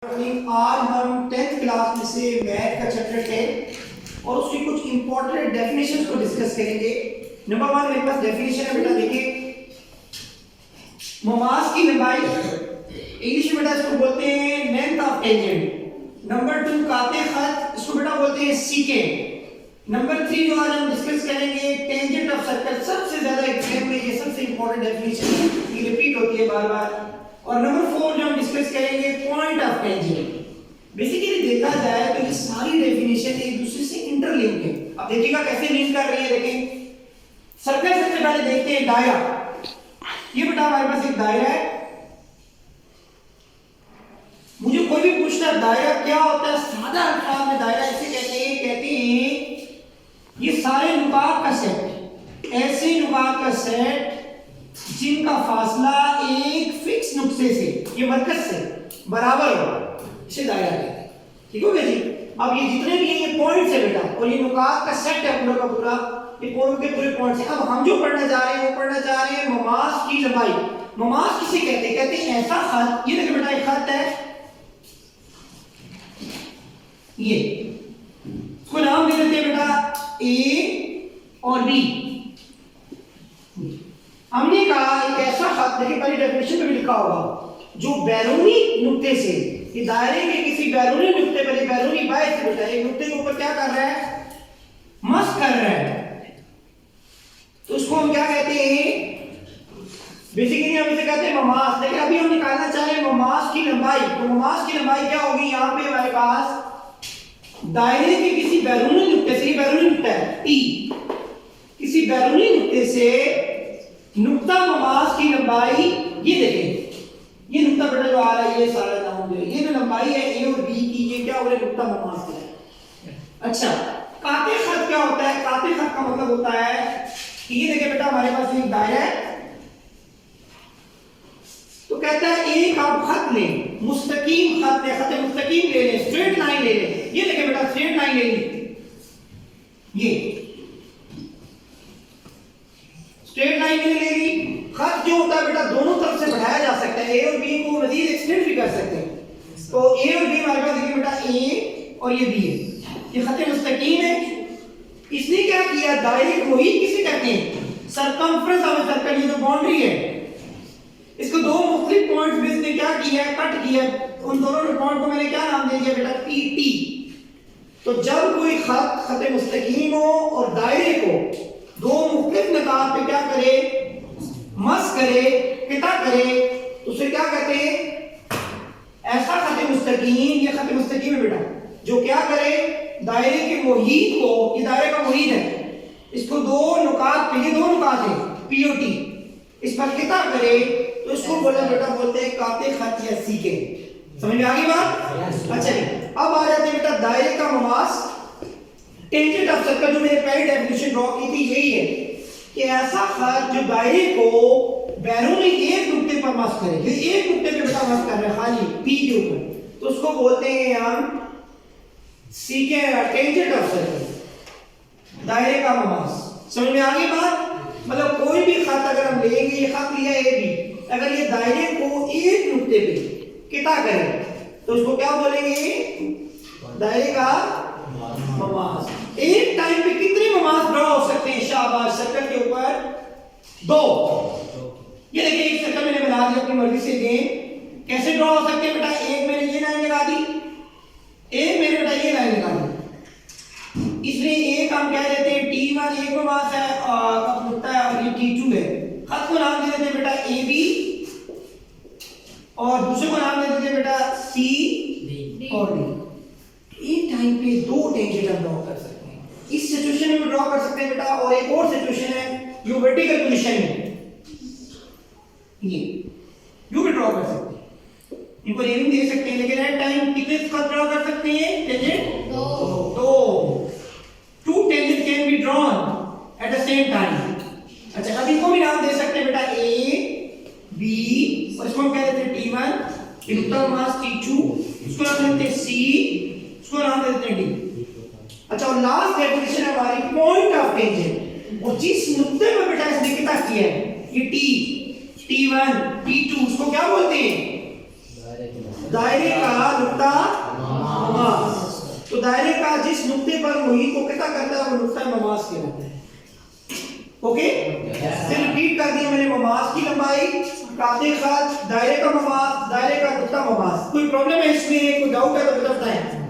आज हम 10th class में से मैथ का चैप्टर 10 और उसकी कुछ इंपॉर्टेंट डेफिनेशंस को डिस्कस करेंगे। नंबर 1 मेरे पास डेफिनेशन है बेटा, देखिए मोमास की लंबाई इंग्लिश में बेटा इसको बोलते हैं लेंथ ऑफ टेंजेंट। नंबर 2 काते खत, इसको बेटा बोलते हैं सीकेंट। नंबर 3 जो आज हम डिस्कस करेंगे टेंजेंट ऑफ सर्कल। सबसे ज्यादा एग्जाम में ये सबसे इंपॉर्टेंट डेफिनेशन है, ये रिपीट होती है बार बार। और नंबर 4 जो हम डिस्कस करेंगे पॉइंट ऑफ टेंजेंट। बेसिकली देखा जाए तो ये सारी डेफिनेशन एक दूसरे से इंटरलिंक है। अब देखिएगा कैसे लिंक कर रही है। देखें सर्कल सबसे पहले देखते हैं दायरा। ये बेटा हमारे पास एक दायरा है। मुझे कोई भी पूछता है दायरा क्या होता है, सादा अल्फाज में दायरा ऐसे कहते हैं ये सारे नुकात का सेट, ऐसे नुकात का सेट जिनका फासला एक फिक्स नुक्ते से, ये मरकज से बराबर हो, इसे दायरा कहते हैं। ठीक हो गया जी। अब ये जितने भी हैं ये पॉइंट्स है बेटा, और ये नुकात का सेट है पूरा का पूरा, ये पूरे के पूरे पॉइंट्स हैं। अब हम जो पढ़ने जा रहे हैं वो पढ़ने जा रहे हैं मोमास की लंबाई। मोमास किसे कहते हैं? कहते हैं ऐसा खत, ये देखिए बेटा एक खत है, ये इसको नाम दे देते हैं बेटा ए और बी। हमने कहा एक ऐसा खत, देखिए पहली डेफिनेशन में भी लिखा होगा, जो बैरूनी नुक्ते से, ये दायरे के किसी बैरूनी नुक्ते पर, बैरूनी बाय से बेटा एक नुक्ते के ऊपर क्या कर रहा है, मस कर रहा है, तो उसको हम क्या कहते हैं? बेसिकली हम इसे कहते हैं मोमास। लेकिन अभी हम निकालना चाह रहे हैं मोमास की लंबाई। तो मोमास की लंबाई क्या होगी? यहाँ पे हमारे पास दायरे के किसी बैरूनी नुक्ते से, ये बैरूनी नुक्ता है टी, किसी बैरूनी नुक्ते से नुक्ता मोमास की लंबाई, ये देखें ये नुक्ता बेटा जो आ रहा है, ये सारा नाम जो ये जो लंबाई है ए और बी की, ये क्या हो रहा है? नुक्ता मोमास है। अच्छा काते खत क्या होता है? काते खत का मतलब होता है कि ये देखिए बेटा हमारे पास एक दायरा है, तो कहता है एक आप खत लें, मुस्तकीम खत ले, खत मुस्तकीम ले लें, स्ट्रेट लाइन ले लें। ये देखिए बेटा स्ट्रेट लाइन ले ली, ये स्ट्रेट लाइन मैंने ले ली। खत जो होता है बेटा दोनों तरफ से बढ़ाया जा सकता है, ए और बी को मजीद एक्सटेंड भी कर सकते हैं। तो ए और बी हमारे पास देखिए बेटा ए और ये बी है, ये खत मुस्तकीम है। इसने क्या किया? दायरे को ही किसे कहते हैं? सरकमफ्रेंस ऑफ सर्कल, ये जो बाउंड्री है, इसको दो मुख्तलिफ पॉइंट्स में इसने क्या किया? कट किया। उन दोनों पॉइंट को मैंने क्या नाम दे दिया बेटा? पीटी। तो जब कोई खत मुस्तकीम हो और दायरे को दो मुख्तलिफ निकात पे क्या करे? मस करे, किता करे, तो उसे क्या कहते हैं? ऐसा खत मुस्तकीम, ये खत मुस्तकीम है बेटा, जो क्या करे? दायरे के मुहीत को, ये दायरे का मुहीत है, इसको दो नुकात पे, ये दो नुकात है पीओटी, इस पर किता करे, तो इसको बोला बेटा बोलते हैं काते खत या सीकेंट। समझ में आ गई बात? अच्छा अब आ जाते हैं बेटा दायरे का मोमास। टेंजेंट ऑफ सर्कल जो मैंने पहले डेफिनेशन ड्रॉ की थी यही है कि ऐसा खत जो दायरे को बैरूनी एक नुक्ते पर मस करे, ये एक नुक्ते पे बेटा मस कर रहा है खाली पी के ऊपर, तो उसको बोलते हैं हम सीकेंट, टेंजेंट ऑफ सर्कल, दायरे का मोमास। समझ में आ गई बात? मतलब कोई भी खत अगर हम लेंगे, ये खत लिया ए बी, अगर ये दायरे को एक नुक्ते पे किता करे तो उसको क्या बोलेंगे? दायरे का मोमास। एक टाइम पे कितने मोमास ड्रॉ हो सकते हैं? शाबाश, सर्कल के ऊपर दो। ये देखिए एक सर्कल मैंने बना दिया अपनी मर्जी से। दें कैसे ड्रॉ हो सकते हैं बेटा? एक मैंने ये लाइन लगा दी, एक मैंने बेटा ये लाइन लगा दी, इसलिए एक हम कह देते हैं T1 एक मोमास है और नुक्ता है, और ये T2 है। खत को नाम दे देते हैं बेटा ए बी, और दूसरे को नाम दे देते हैं बेटा सी और डी। एक टाइम पे दो टेंजेंट हम ड्रॉ कर सकते हैं, इस सिचुएशन में भी ड्रॉ कर सकते हैं बेटा, और एक और सिचुएशन है जो वर्टिकल पोजीशन में, ये यू भी ड्रॉ कर सकते हैं, इनको नेम दे सकते हैं। लेकिन एट टाइम कितने खत ड्रॉ कर सकते हैं? टेंजेंट दो, two tangent can be drawn at the same time. अच्छा अब इनको भी नाम दे सकते हैं बेटा ए बी, और इसको हम कह देते हैं T1, नुक्ता मोमास T2, इसको नाम देते हैं सी, इसको नाम देते हैं डी। अच्छा और लास्ट डेफिनेशन है हमारी पॉइंट ऑफ टेंजेंट, और जिस नुक्ते में बेटा इसने कितना किया है, ये T1 T2, उसको क्या बोलते हैं? दायरे का नुक्ता ममास। तो दायरे का जिस नुक्ते पर मुहीत को कितना करता है वो नुक्ता ममास कहलाता है। ओके, फिर रिपीट कर दिया मैंने, ममास की लंबाई, काते खत, दायरे का ममास, दायरे का नुक्ता ममास। कोई प्रॉब्लम है इसमें, कोई डाउट है तो बताएं।